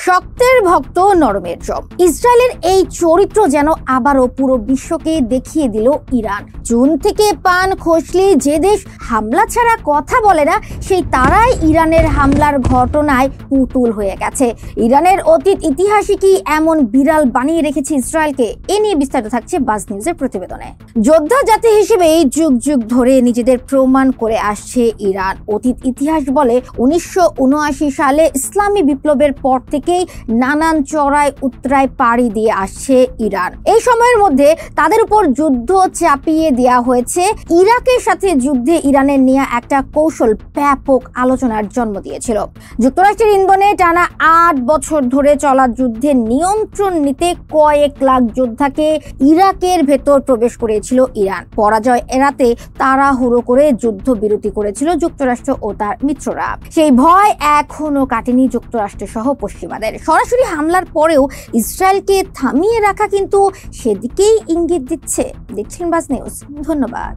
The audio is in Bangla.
শক্তের ভক্ত নরমের জম। ইসরায়েলের এই চরিত্র যেন আবারও পুরো বিশ্বকে দেখিয়ে দিল ইরান। চুন থেকে পান খসলে যে দেশ হামলা ছাড়া কথা বলে না, সেই তারাই ইরানের হামলার ঘটনায় পুতুল হয়ে গেছে। ইরানের অতীত ইতিহাসই কি এমন বিড়াল বানিয়ে রেখেছে ইসরায়েলকে? এ নিয়ে বিস্তারিত থাকছে বাজ নিউজের প্রতিবেদনে। যোদ্ধা জাতি হিসেবে যুগ যুগ ধরে নিজেদের প্রমাণ করে আসছে ইরান। অতীত ইতিহাস বলে 1979 সালে ইসলামী বিপ্লবের পর থেকেই নানান চড়াই উতরাই পাড়ি দিয়ে আসছে ইরান। এই সময়ের মধ্যে তাদের উপর যুদ্ধ চাপিয়ে দেওয়া হয়েছে। ইরাকের সাথে যুদ্ধে ইরানের নিয়ে একটা কৌশল ব্যাপক আলোচনার জন্ম দিয়েছিল। যুক্তরাষ্ট্রের ইন্ধনে টানা 8 বছর ধরে চলা যুদ্ধের নিয়ন্ত্রণ নিতে কয়েক লাখ যোদ্ধাকে ইরাকের ভেতর প্রবেশ করেছিল ইরান। পরাজয় এড়াতে তাড়াহুড়ো করে যুদ্ধ বিরতি করেছিল যুক্তরাষ্ট্র ও তার মিত্ররা। সেই ভয় এখনো কাটেনি যুক্তরাষ্ট্র সহ পশ্চিমাদের। সরাসরি হামলার পরেও ইসরায়েলকে থামিয়ে রাখা কিন্তু সেদিকেই ইঙ্গিত দিচ্ছে। দেখছেন বাজ নিউজ। ধন্যবাদ।